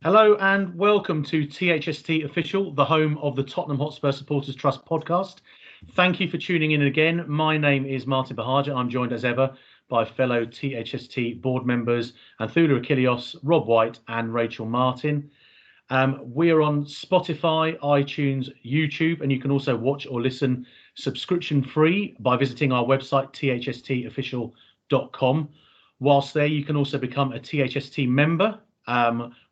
Hello and welcome to THST Official, the home of the Tottenham Hotspur Supporters Trust podcast. Thank you for tuning in again. My name is Martin Buhagiar. I'm joined as ever by fellow THST board members Anthoulla Achilleos, Rob White and Rachel Martin. We are on Spotify, iTunes, YouTube, and you can also watch or listen subscription free by visiting our website, THSTofficial.com. Whilst there, you can also become a THST member,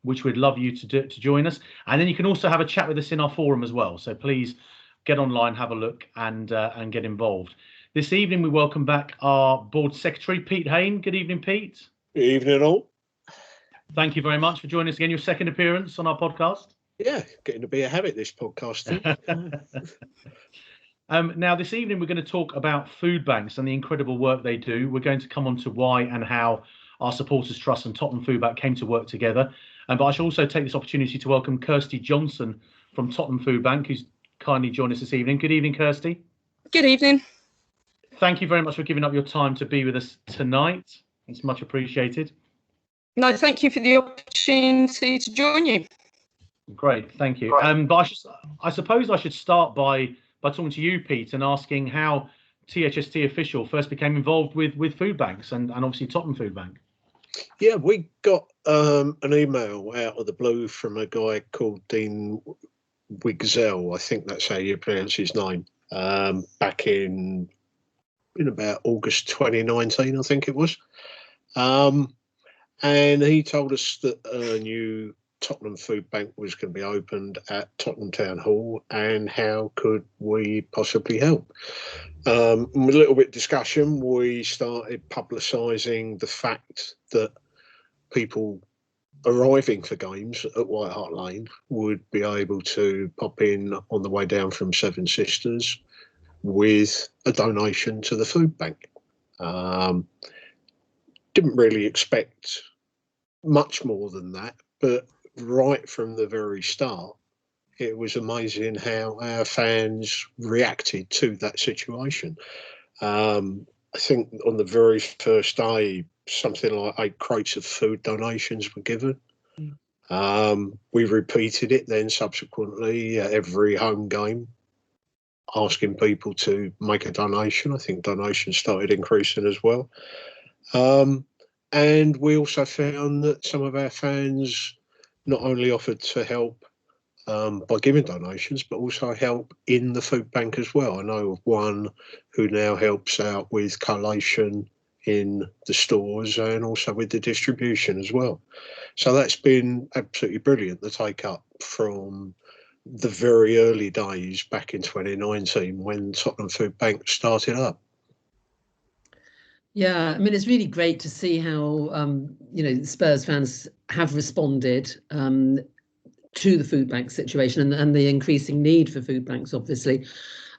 which we'd love you to join us. And then you can also have a chat with us in our forum as well. So please get online, have a look and get involved. This evening, we welcome back our board secretary, Pete Haine. Good evening, Pete. Good evening, all. Thank you very much for joining us again. Your second appearance on our podcast. Yeah, getting to be a habit, this podcasting. Now, this evening, we're going to talk about food banks and the incredible work they do. We're going to come on to why and how our Supporters Trust and Tottenham Foodbank came to work together. But I should also take this opportunity to welcome Kirsty Johnson from Tottenham Foodbank, who's kindly joined us this evening. Good evening, Kirsty. Good evening. Thank you very much for giving up your time to be with us tonight. It's much appreciated. No, thank you for the opportunity to join you. Great, thank you. But I suppose I should start by talking to you, Pete, and asking how THST Official first became involved with food banks and obviously Tottenham Foodbank. Yeah, we got an email out of the blue from a guy called Dean Wigzell, I think that's how you pronounce his name, back in about August 2019, I think it was. And he told us that a new Tottenham Foodbank was going to be opened at Tottenham Town Hall and how could we possibly help. With a little bit of discussion, we started publicising the fact that people arriving for games at White Hart Lane would be able to pop in on the way down from Seven Sisters with a donation to the food bank. Didn't really expect much more than that, but right from the very start, it was amazing how our fans reacted to that situation. I think on the very first day, something like 8 crates of food donations were given. We repeated it then subsequently at every home game, asking people to make a donation. I think donations started increasing as well. And we also found that some of our fans not only offered to help by giving donations, but also help in the food bank as well. I know of one who now helps out with collation in the stores and also with the distribution as well. So that's been absolutely brilliant, the take up from the very early days back in 2019 when Tottenham Foodbank started up. Yeah, I mean, it's really great to see how, Spurs fans have responded to the food bank situation and the increasing need for food banks, obviously.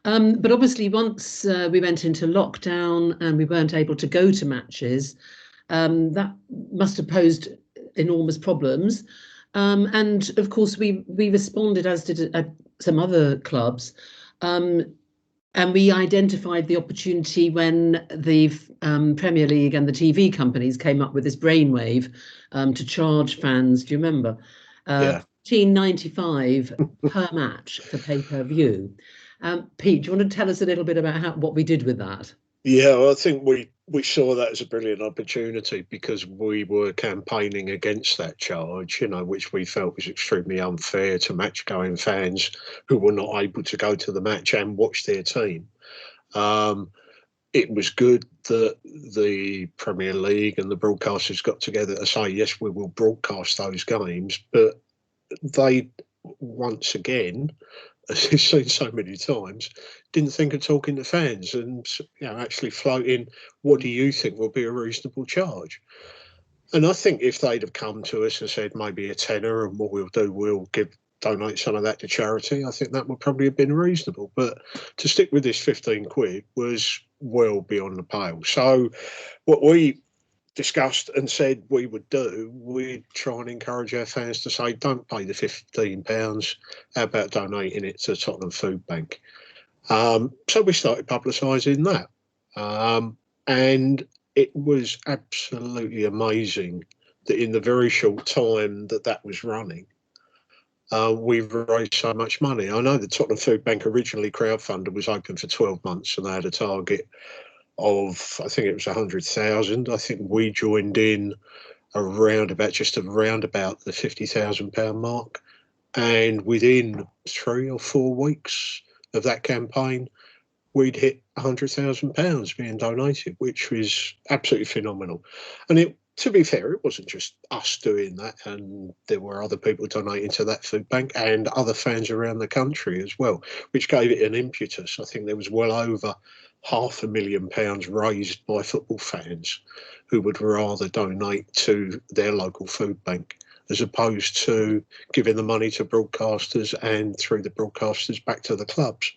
But obviously, once we went into lockdown and we weren't able to go to matches, that must have posed enormous problems. And of course, we responded, as did some other clubs. And we identified the opportunity when the Premier League and the TV companies came up with this brainwave to charge fans. Do you remember? Yeah. $14.95 per match for pay-per-view. Pete, do you want to tell us a little bit about what we did with that? Yeah, well, I think we saw that as a brilliant opportunity because we were campaigning against that charge, which we felt was extremely unfair to match-going fans who were not able to go to the match and watch their team. It was good that the Premier League and the broadcasters got together to say, yes, we will broadcast those games, but they, once again, as you've seen so many times, didn't think of talking to fans and actually floating, what do you think will be a reasonable charge? And I think if they'd have come to us and said maybe a tenner, and what we'll do, we'll donate some of that to charity, I think that would probably have been reasonable. But to stick with this 15 quid was well beyond the pale. So what we discussed and said we would do, we'd try and encourage our fans to say, don't pay the £15, how about donating it to Tottenham Foodbank? So we started publicising that. And it was absolutely amazing that in the very short time that was running, we've raised so much money. I know the Tottenham Foodbank originally crowdfunded was open for 12 months and they had a target of, I think it was 100,000. I think we joined in around about the £50,000 mark. And within 3 or 4 weeks of that campaign, we'd hit £100,000 being donated, which was absolutely phenomenal. And to be fair, it wasn't just us doing that, and there were other people donating to that food bank and other fans around the country as well, which gave it an impetus. I think there was well over £500,000 raised by football fans who would rather donate to their local food bank as opposed to giving the money to broadcasters and through the broadcasters back to the clubs.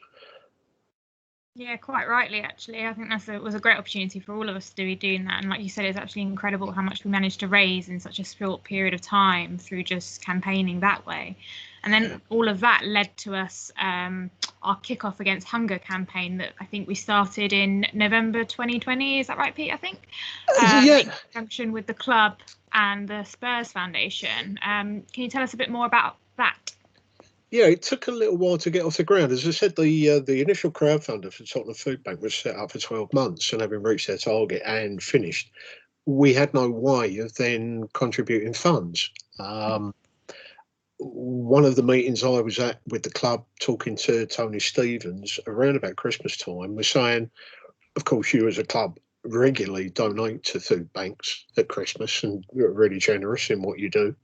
Yeah, quite rightly, actually. I think it was a great opportunity for all of us to be doing that. And like you said, it's actually incredible how much we managed to raise in such a short period of time through just campaigning that way. And then all of that led to us our KickOff Against Hunger campaign that I think we started in November 2020. Is that right, Pete? I think. In conjunction with the club and the Spurs Foundation. Can you tell us a bit more about that? Yeah, it took a little while to get off the ground. As I said, the initial crowdfunder for Tottenham Foodbank was set up for 12 months, and having reached their target and finished, we had no way of then contributing funds. One of the meetings I was at with the club, talking to Tony Stevens around about Christmas time, was saying, of course, you as a club regularly donate to food banks at Christmas and you're really generous in what you do.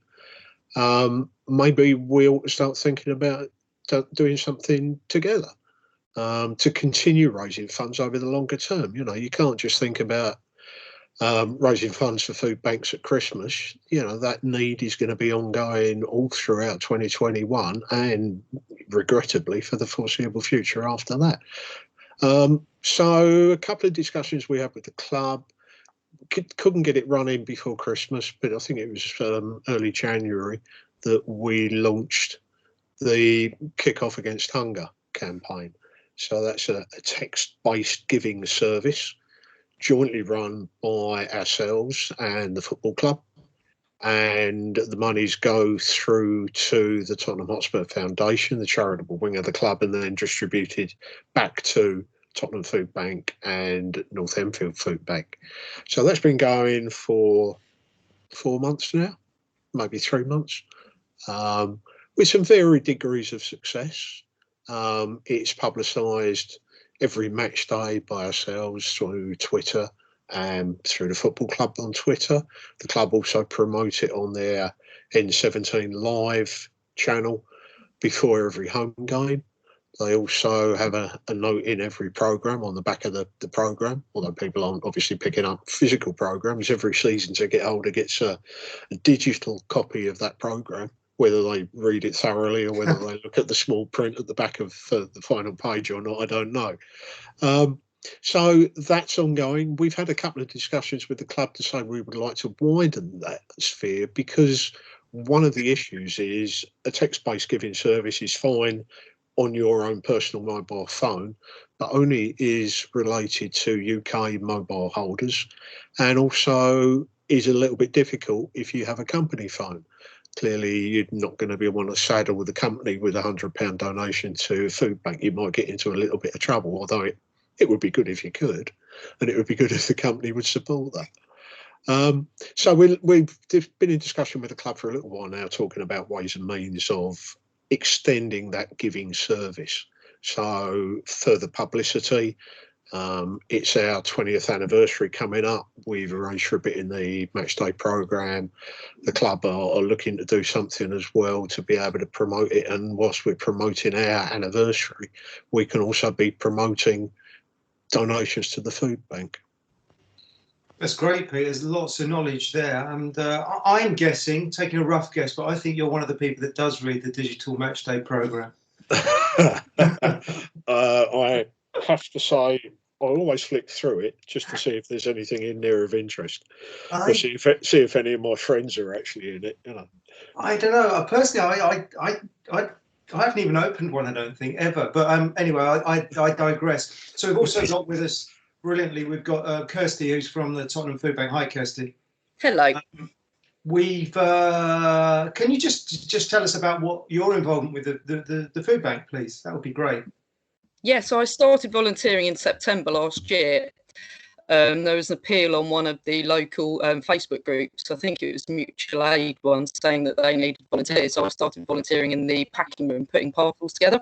Maybe we ought to start thinking about doing something together to continue raising funds over the longer term. You know, you can't just think about raising funds for food banks at Christmas. You know, that need is going to be ongoing all throughout 2021 and regrettably for the foreseeable future after that. So a couple of discussions we had with the club. Couldn't get it running before Christmas, but I think it was early January that we launched the KickOff Against Hunger campaign. So that's a text-based giving service jointly run by ourselves and the football club. And the monies go through to the Tottenham Hotspur Foundation, the charitable wing of the club, and then distributed back to Tottenham Foodbank and North Enfield Foodbank. So that's been going for 4 months now, maybe 3 months, with some varied degrees of success. It's publicised every match day by ourselves through Twitter and through the football club on Twitter. The club also promote it on their N17 live channel before every home game. They also have a note in every programme on the back of the programme, although people aren't obviously picking up physical programmes. Every season to get older gets a digital copy of that programme, whether they read it thoroughly or whether they look at the small print at the back of the final page or not, I don't know. So that's ongoing. We've had a couple of discussions with the club to say we would like to widen that sphere, because one of the issues is a text-based giving service is fine on your own personal mobile phone, but only is related to UK mobile holders, and also is a little bit difficult if you have a company phone. Clearly, you're not going to be able to saddle with a company with £100 donation to a food bank. You might get into a little bit of trouble, although it would be good if you could, and it would be good if the company would support that. So we've been in discussion with the club for a little while now, talking about ways and means of extending that giving service. So further publicity. It's our 20th anniversary coming up. We've arranged for a bit in the matchday programme. The club are looking to do something as well to be able to promote it. And whilst we're promoting our anniversary, we can also be promoting donations to the food bank. That's great, Pete. There's lots of knowledge there. And I'm guessing, taking a rough guess, but I think you're one of the people that does read the digital matchday programme. I have to say, I always flick through it just to see if there's anything in there of interest. Or see if any of my friends are actually in it. You know. I don't know. Personally, I haven't even opened one, I don't think, ever. But anyway, I digress. So we've also got with us brilliantly, we've got Kirsty, who's from the Tottenham Foodbank. Hi, Kirsty. Hello. we've can you just tell us about what your involvement with the food bank, please? That would be great. Yeah, so I started volunteering in September last year. There was an appeal on one of the local Facebook groups. I think it was mutual aid one, saying that they needed volunteers. So I started volunteering in the packing room, putting parcels together.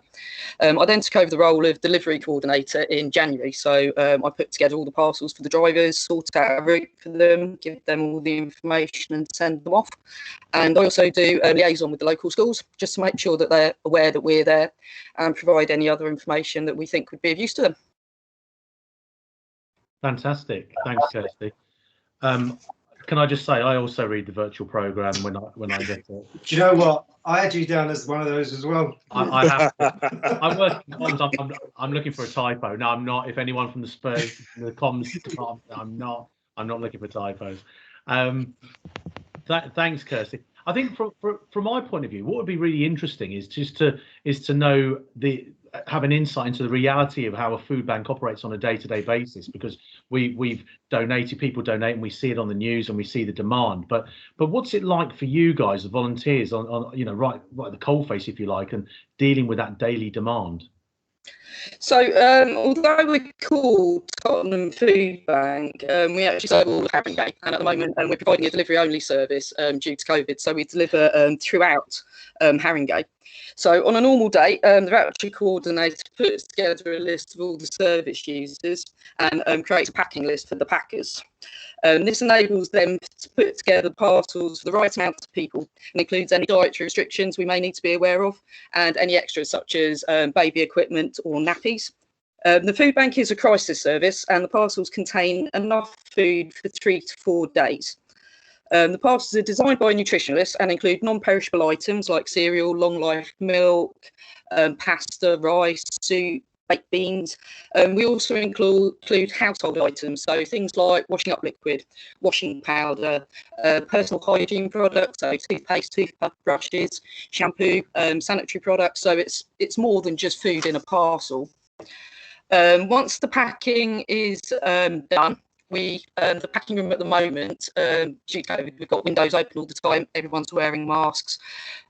I then took over the role of delivery coordinator in January. So I put together all the parcels for the drivers, sorted out a route for them, give them all the information and send them off. And I also do liaison with the local schools, just to make sure that they're aware that we're there and provide any other information that we think would be of use to them. Fantastic. Thanks, Kirsty. Can I just say, I also read the virtual programme when I get it. Do you know what? I had you down as one of those as well. I have to. I'm looking for a typo. No, I'm not. If anyone from the Spurs, the comms department, I'm not looking for typos. Thanks, Kirsty. I think from my point of view, what would be really interesting is to know have an insight into the reality of how a food bank operates on a day-to-day basis, because we've donated, people donate, and we see it on the news and we see the demand. But what's it like for you guys, the volunteers, on right at the coalface, if you like, and dealing with that daily demand? So, although we're called Tottenham Foodbank, we actually serve all of Haringey, and at the moment we're providing a delivery-only service due to COVID. So we deliver throughout Haringey. So on a normal day, the voucher coordinator puts together a list of all the service users and creates a packing list for the packers. This enables them to put together parcels for the right amount of people and includes any dietary restrictions we may need to be aware of and any extras such as baby equipment or nappies. The food bank is a crisis service and the parcels contain enough food for 3 to 4 days. The parcels are designed by nutritionalists and include non-perishable items like cereal, long-life milk, pasta, rice, soup, baked beans. We also include household items, so things like washing up liquid, washing powder, personal hygiene products, so toothpaste, toothbrushes, shampoo, sanitary products. So it's more than just food in a parcel. Once the packing is done, the packing room at the moment, due to COVID, we've got windows open all the time, everyone's wearing masks.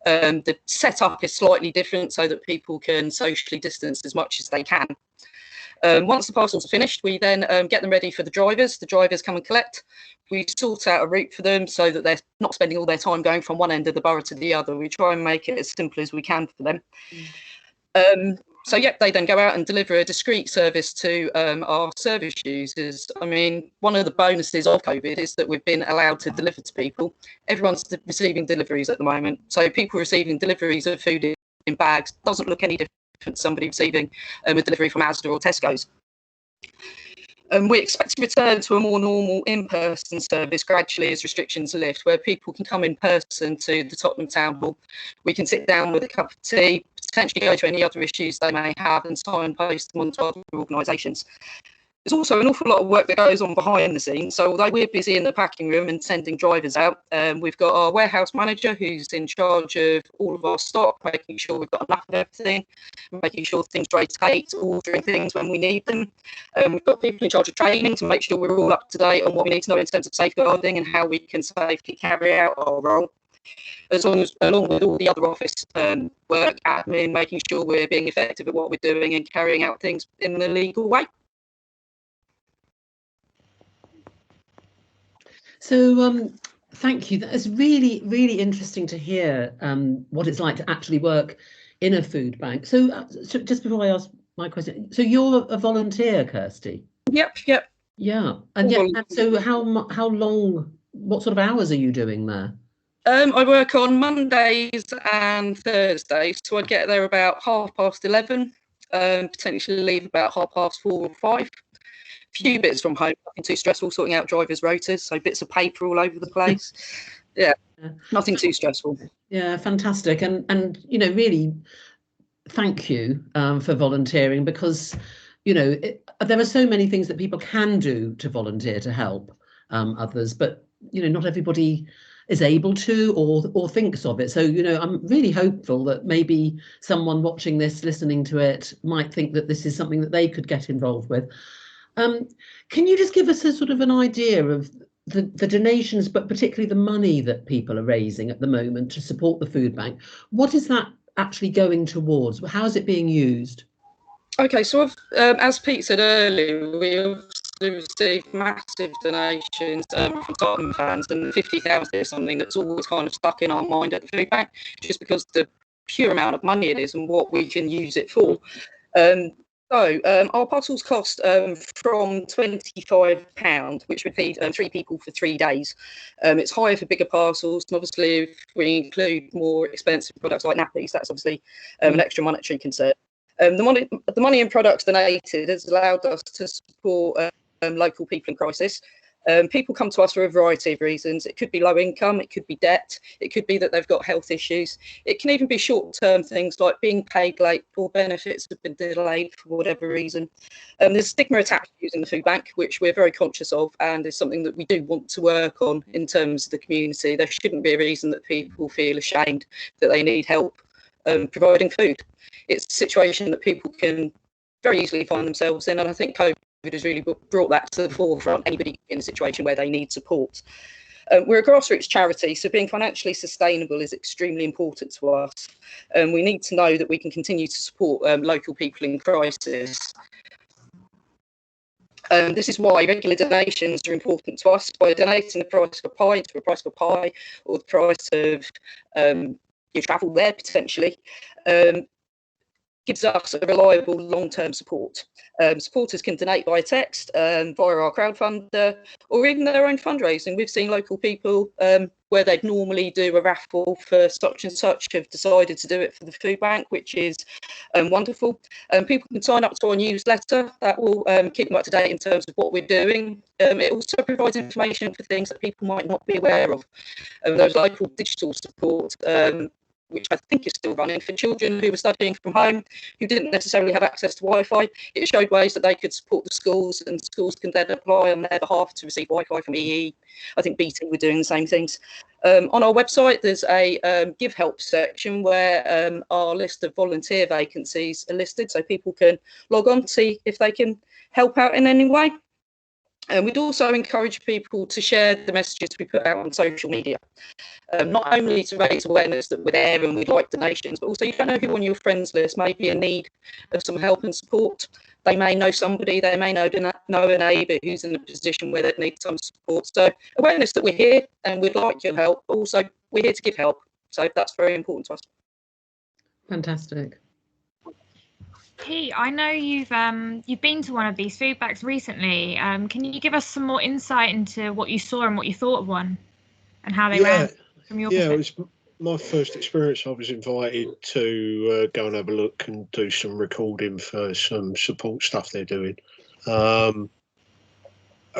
The setup is slightly different so that people can socially distance as much as they can. Once the parcels are finished, we then get them ready for the drivers. The drivers come and collect. We sort out a route for them so that they're not spending all their time going from one end of the borough to the other. We try and make it as simple as we can for them. So, yeah, they then go out and deliver a discreet service to our service users. I mean, one of the bonuses of COVID is that we've been allowed to deliver to people. Everyone's receiving deliveries at the moment. So people receiving deliveries of food in bags doesn't look any different to somebody receiving a delivery from Asda or Tesco's. We expect to return to a more normal in-person service gradually as restrictions lift, where people can come in person to the Tottenham Town Hall. We can sit down with a cup of tea, potentially go to any other issues they may have and signpost them onto other organisations. There's also an awful lot of work that goes on behind the scenes. So although we're busy in the packing room and sending drivers out, we've got our warehouse manager who's in charge of all of our stock, making sure we've got enough of everything, making sure things rotate, ordering things when we need them. We've got people in charge of training to make sure we're all up to date on what we need to know in terms of safeguarding and how we can safely carry out our role. Along with all the other office work, admin, making sure we're being effective at what we're doing and carrying out things in the legal way. So thank you. That is really, really interesting to hear what it's like to actually work in a food bank. So just before I ask my question, so you're a volunteer, Kirsty? Yep. Yeah. And so how long, what sort of hours are you doing there? I work on Mondays and Thursdays, so I'd get there about 11:30, potentially leave about 4:30 or 5. Few bits from home, nothing too stressful, sorting out drivers' rotors, so bits of paper all over the place. Yeah, nothing too stressful. Yeah, fantastic. And you know, really thank you for volunteering, because you know there are so many things that people can do to volunteer to help others, but you know, not everybody is able to or thinks of it. So you know, I'm really hopeful that maybe someone watching this, listening to it, might think that this is something that they could get involved with. Can you just give us a sort of an idea of the donations, but particularly the money that people are raising at the moment to support the food bank, what is that actually going towards? How is it being used? Okay, so as Pete said earlier, we've received massive donations from Tottenham fans, and 50,000 is something that's always kind of stuck in our mind at the food bank, just because the pure amount of money it is and what we can use it for. Our parcels cost from £25, which would feed 3 people for 3 days. It's higher for bigger parcels, and obviously if we include more expensive products like nappies, that's obviously an extra monetary concern. The money and products donated has allowed us to support local people in crisis. People come to us for a variety of reasons. It could be low income, it could be debt, it could be that they've got health issues. It can even be short-term things like being paid late or benefits have been delayed for whatever reason. There's stigma attached to using the food bank, which we're very conscious of, and is something that we do want to work on in terms of the community. There shouldn't be a reason that people feel ashamed that they need help providing food. It's a situation that people can very easily find themselves in, and I think COVID has really brought that to the forefront. Anybody in a situation where they need support. We're a grassroots charity, so being financially sustainable is extremely important to us. We need to know that we can continue to support local people in crisis. This is why regular donations are important to us. By donating the price of a pie to a price of a pie, or the price of your travel there potentially, gives us a reliable long-term support. Supporters can donate via text, via our crowdfunder, or even their own fundraising. We've seen local people where they'd normally do a raffle for such and such have decided to do it for the food bank, which is wonderful. People can sign up to our newsletter. That will keep them up to date in terms of what we're doing. It also provides information for things that people might not be aware of. Those local digital support, which I think is still running for children who were studying from home, who didn't necessarily have access to Wi-Fi. It showed ways that they could support the schools, and schools can then apply on their behalf to receive Wi-Fi from EE. I think BT were doing the same things. On our website, there's a Give Help section where our list of volunteer vacancies are listed, so people can log on to see if they can help out in any way. And we'd also encourage people to share the messages we put out on social media, not only to raise awareness that we're there and we'd like donations, but also you don't know who on your friends list may be in need of some help and support. They may know somebody, they may know a neighbour who's in a position where they need some support. So awareness that we're here and we'd like your help, but also we're here to give help. So that's very important to us. Fantastic. Pete, I know you've been to one of these food banks recently. Can you give us some more insight into what you saw and what you thought of one and how they ran from your perspective? It was my first experience. I was invited to go and have a look and do some recording for some support stuff they're doing.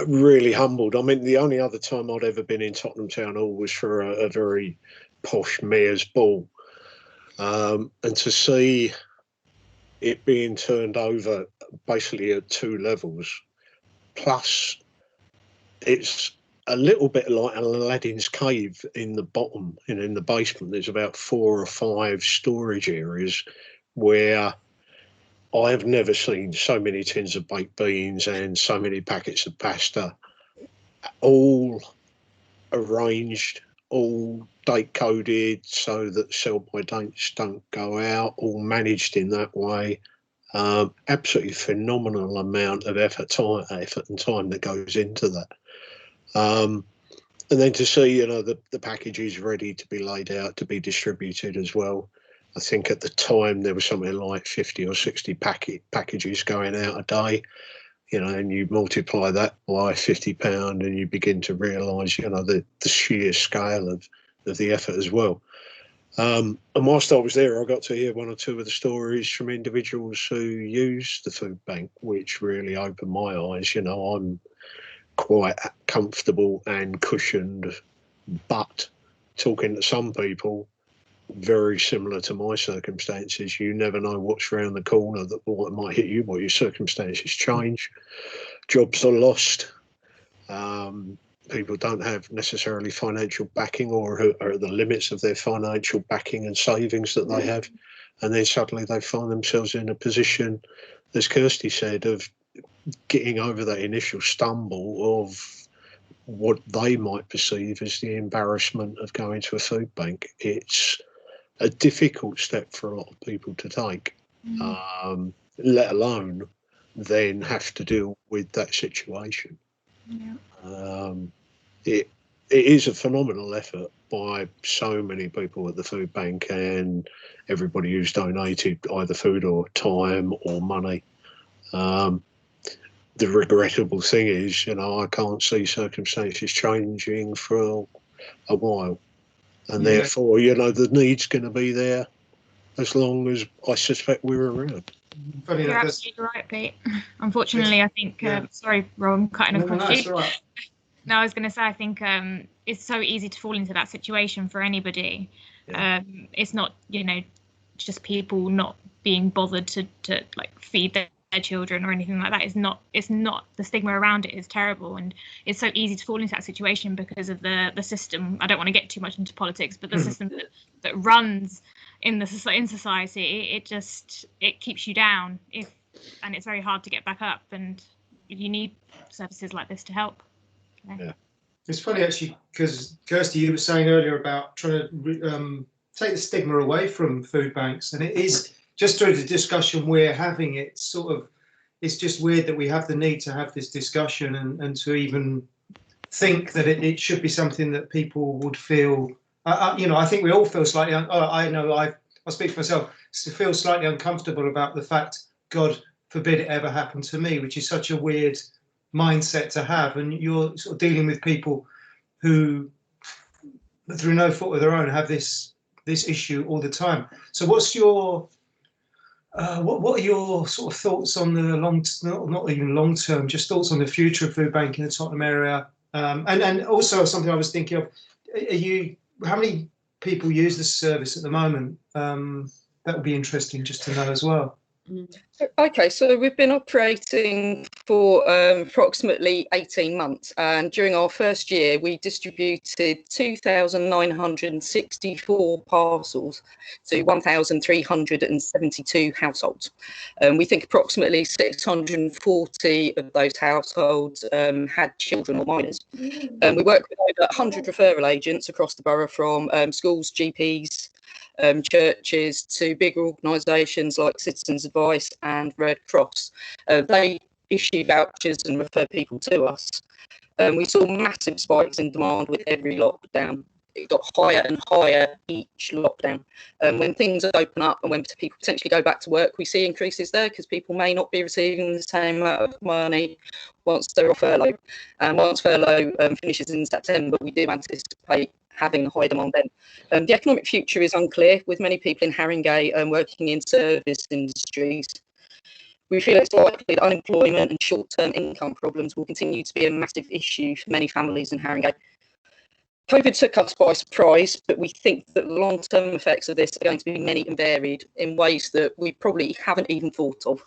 Really humbled. I mean, the only other time I'd ever been in Tottenham Town Hall was for a very posh mayor's ball, and to see it being turned over basically at 2 levels, plus it's a little bit like Aladdin's cave in the bottom, in the basement. There's about 4 or 5 storage areas where I've never seen so many tins of baked beans and so many packets of pasta, all arranged, all date coded so that sell-by dates don't go out, all managed in that way. Absolutely phenomenal amount of effort and time that goes into that. And then to see, the packages ready to be laid out, to be distributed as well. I think at the time there was something like 50 or 60 packages going out a day, and you multiply that by £50 and you begin to realise, the sheer scale of the effort as well. And whilst I was there, I got to hear 1 or 2 of the stories from individuals who used the food bank, which really opened my eyes. I'm quite comfortable and cushioned, but talking to some people very similar to my circumstances, you never know what's around the corner that might hit you, what your circumstances change, jobs are lost, people don't have necessarily financial backing or are at the limits of their financial backing and savings that they have, and then suddenly they find themselves in a position, as Kirsty said, of getting over that initial stumble of what they might perceive as the embarrassment of going to a food bank. It's a difficult step for a lot of people to take, let alone then have to deal with that situation. It is a phenomenal effort by so many people at the food bank and everybody who's donated either food or time or money. The regrettable thing is, I can't see circumstances changing for a while, and therefore, the need's going to be there as long as I suspect we're around. You're absolutely right, Pete. Unfortunately, I think. Sorry, Rob, I'm cutting across you. Right. No, I was going to say, I think it's so easy to fall into that situation for anybody. Yeah. It's not, just people not being bothered to like feed their children or anything like that. It's not the stigma around it is terrible, and it's so easy to fall into that situation because of the system. I don't want to get too much into politics, but the system that runs in society, it keeps you down, and it's very hard to get back up, and you need services like this to help. Yeah. It's funny actually, because Kirsty, you were saying earlier about trying to take the stigma away from food banks, and it is just through the discussion we're having. It's just weird that we have the need to have this discussion and to even think that it should be something that people would feel. I think we all feel slightly. I speak for myself. Feel slightly uncomfortable about the fact, God forbid it ever happened to me, which is such a weird mindset to have. And you're sort of dealing with people who, through no fault of their own, have this issue all the time. So, what's your what are your sort of thoughts on the not even long term, just thoughts on the future of food banking in the Tottenham area? And also something I was thinking of, how many people use this service at the moment? That would be interesting just to know as well. Okay, so we've been operating for approximately 18 months, and during our first year we distributed 2,964 parcels to 1,372 households. We think approximately 640 of those households had children or minors. We work with over 100 referral agents across the borough, from schools, GPs, churches to bigger organisations like Citizens Advice and Red Cross. They issue vouchers and refer people to us. We saw massive spikes in demand with every lockdown. It got higher and higher each lockdown. When things open up and when people potentially go back to work, we see increases there because people may not be receiving the same amount of money once they're off furlough. And once furlough finishes in September, we do anticipate having a high demand then. The economic future is unclear, with many people in Haringey working in service industries. We feel it's likely that unemployment and short-term income problems will continue to be a massive issue for many families in Haringey. COVID took us by surprise, but we think that the long-term effects of this are going to be many and varied in ways that we probably haven't even thought of.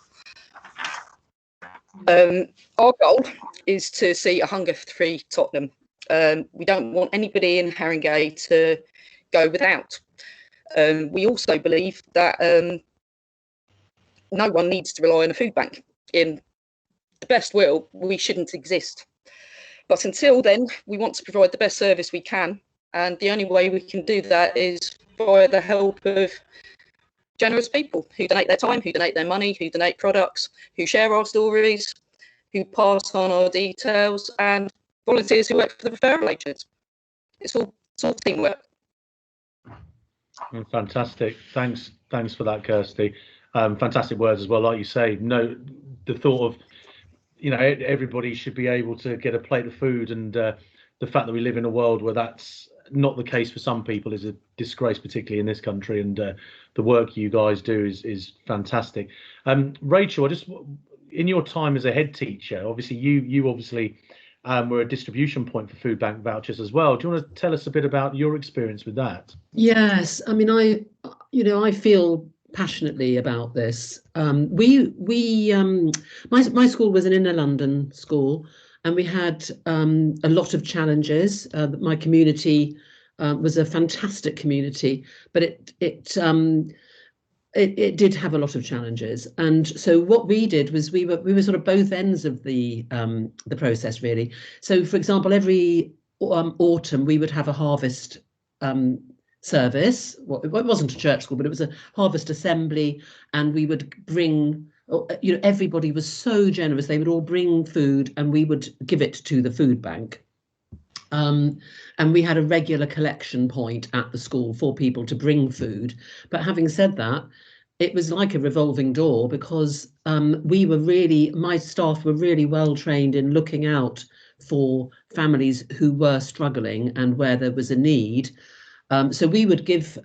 Our goal is to see a hunger-free Tottenham. We don't want anybody in Haringey to go without. We also believe that no one needs to rely on a food bank. In the best will, we shouldn't exist. But until then, we want to provide the best service we can. And the only way we can do that is via the help of generous people who donate their time, who donate their money, who donate products, who share our stories, who pass on our details, and volunteers who work for the referral agents. It's all teamwork. Fantastic. Thanks for that, Kirsty. Fantastic words as well. Like you say, the thought of, everybody should be able to get a plate of food, and the fact that we live in a world where that's not the case for some people is a disgrace, particularly in this country. And the work you guys do is fantastic. Rachel, in your time as a head teacher, obviously you were a distribution point for food bank vouchers as well. Do you want to tell us a bit about your experience with that? Yes, I mean, I feel passionately about this. My school was an inner London school, and we had a lot of challenges. My community was a fantastic community, but it did have a lot of challenges, and so what we did was we were sort of both ends of the process, really. So, for example, every autumn we would have a harvest service. Well, it wasn't a church school, but it was a harvest assembly, and we would bring. Everybody was so generous. They would all bring food, and we would give it to the food bank. And we had a regular collection point at the school for people to bring food. But having said that, it was like a revolving door, because my staff were really well trained in looking out for families who were struggling and where there was a need. So we would give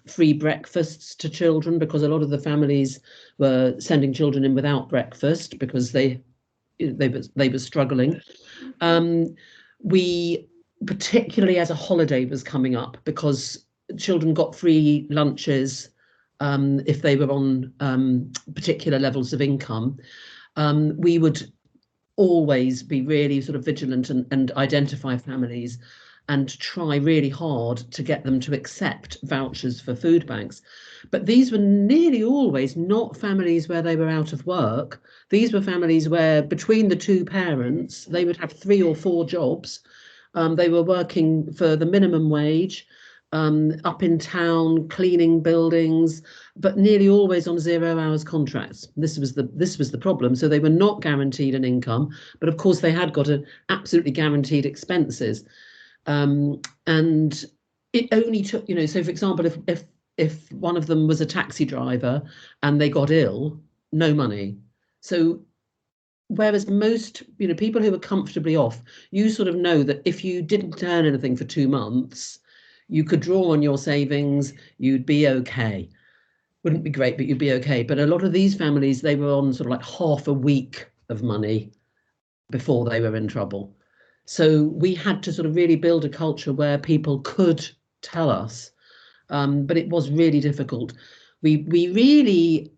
free breakfasts to children, because a lot of the families were sending children in without breakfast because they were struggling. We, particularly as a holiday was coming up, because children got free lunches if they were on particular levels of income, we would always be really sort of vigilant and identify families and try really hard to get them to accept vouchers for food banks. But these were nearly always not families where they were out of work. These were families where, between the two parents, they would have 3 or 4 jobs. They were working for the minimum wage, up in town, cleaning buildings, but nearly always on 0 hours contracts. This was the problem. So they were not guaranteed an income, but of course they had got absolutely guaranteed expenses. And it only took, so for example, if one of them was a taxi driver and they got ill, no money. So whereas most, people who were comfortably off, you sort of know that if you didn't earn anything for 2 months, you could draw on your savings, you'd be okay. Wouldn't be great, but you'd be okay. But a lot of these families, they were on sort of like half a week of money before they were in trouble. So we had to sort of really build a culture where people could tell us, but it was really difficult. We really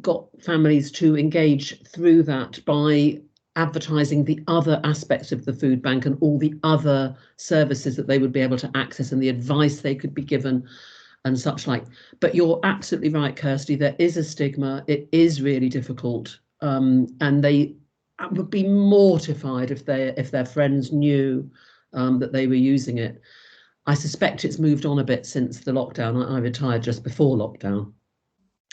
got families to engage through that by advertising the other aspects of the food bank and all the other services that they would be able to access and the advice they could be given and such like. But you're absolutely right, Kirsty, there is a stigma. It is really difficult, and they would be mortified if their friends knew that they were using it. I suspect it's moved on a bit since the lockdown. I retired just before lockdown.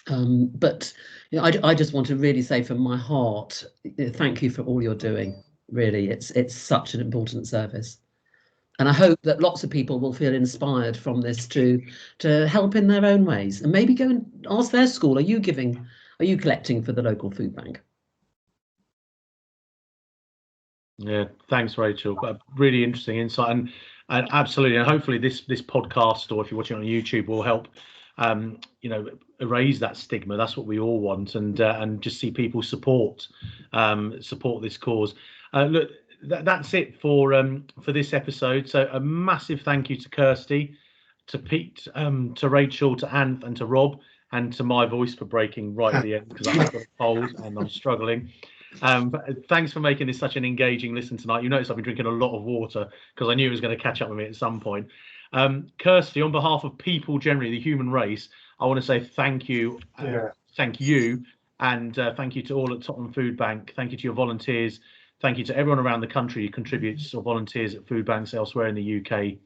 But I just want to really say from my heart, thank you for all you're doing. Really, it's such an important service, and I hope that lots of people will feel inspired from this to help in their own ways, and maybe go and ask their school, are you collecting for the local food bank? Yeah, thanks, Rachel. Really interesting insight, and absolutely, and hopefully this podcast, or if you're watching on YouTube, will help erase that stigma. That's what we all want, and just see people support this cause. Look, that's it for this episode. So a massive thank you to Kirsty, to Pete, to Rachel, to Anth, and to Rob, and to my voice for breaking right at the end because I've got a cold and I'm struggling. But thanks for making this such an engaging listen tonight. You notice I've been drinking a lot of water because I knew it was going to catch up with me at some point. Kirsty, on behalf of people generally, the human race, I want to say thank you. Thank you. And thank you to all at Tottenham Foodbank. Thank you to your volunteers. Thank you to everyone around the country who contributes or volunteers at food banks elsewhere in the UK.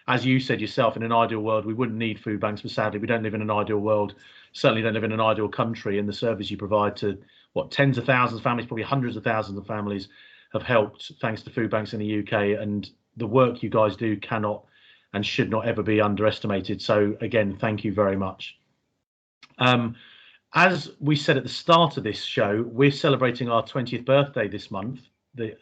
As you said yourself, in an ideal world, we wouldn't need food banks, but sadly, we don't live in an ideal world. Certainly don't live in an ideal country, and the service you provide to tens of thousands of families, probably hundreds of thousands of families have helped thanks to food banks in the UK, and the work you guys do cannot and should not ever be underestimated. So again, thank you very much. As we said at the start of this show, we're celebrating our 20th birthday this month, the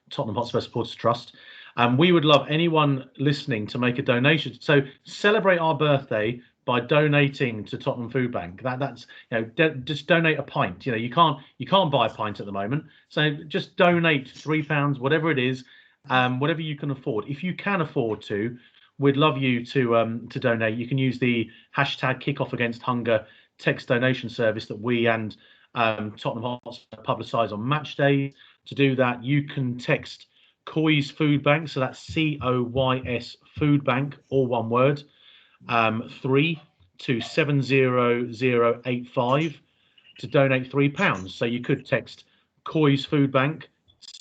Tottenham Hotspur Supporters Trust. And we would love anyone listening to make a donation. So celebrate our birthday by donating to Tottenham Foodbank. That's just donate a pint. You can't buy a pint at the moment, so just donate £3, whatever it is, whatever you can afford. If you can afford to, we'd love you to donate. You can use the hashtag KickOff Against Hunger text donation service that we and Tottenham Hotspur publicise on match day. To do that, you can text COYS Food Bank, so that's COYS Food Bank, all one word, 3 to 70085 to donate £3. So you could text COYS Food Bank,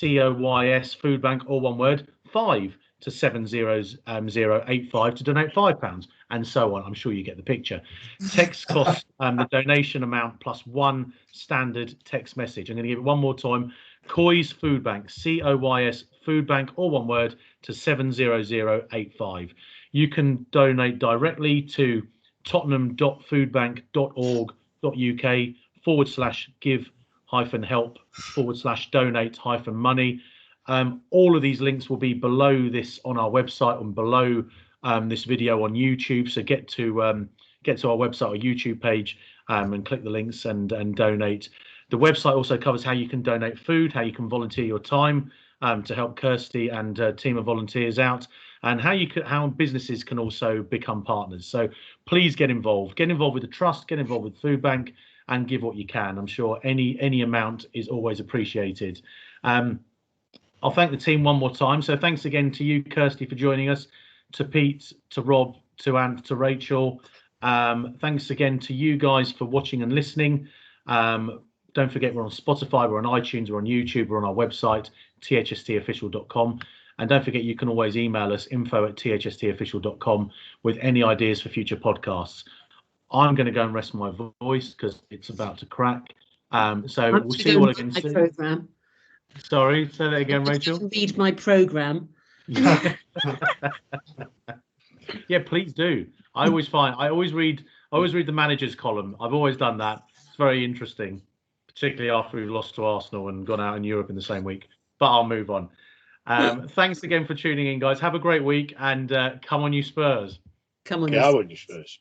COYS Food Bank, all one word, 5 to 70085 to donate £5, and so on. I'm sure you get the picture. Text costs the donation amount plus one standard text message. I'm going to give it one more time. COYS Food Bank, COYS Food Bank, all one word, to 70085. You can donate directly to tottenham.foodbank.org.uk/give-help/donate-money. All of these links will be below this on our website and below this video on YouTube. So get to our website or YouTube page and click the links and donate. The website also covers how you can donate food, how you can volunteer your time to help Kirsty and a team of volunteers out, and how businesses can also become partners. So please get involved. Get involved with the trust, get involved with Food Bank, and give what you can. I'm sure any amount is always appreciated. I'll thank the team one more time. So thanks again to you, Kirsty, for joining us, to Pete, to Rob, to Ant, to Rachel. Thanks again to you guys for watching and listening. Don't forget, we're on Spotify, we're on iTunes, we're on YouTube, we're on our website, THSTOfficial.com. And don't forget, you can always email us, info@THSTOfficial.com, with any ideas for future podcasts. I'm going to go and rest my voice because it's about to crack. So we'll see you all again soon. Program. Sorry, say that again, Rachel. Read my program. Yeah, please do. I always read the manager's column. I've always done that. It's very interesting, particularly after we've lost to Arsenal and gone out in Europe in the same week. But I'll move on. Thanks again for tuning in, guys. Have a great week, and come on, you Spurs. Come on, you Spurs.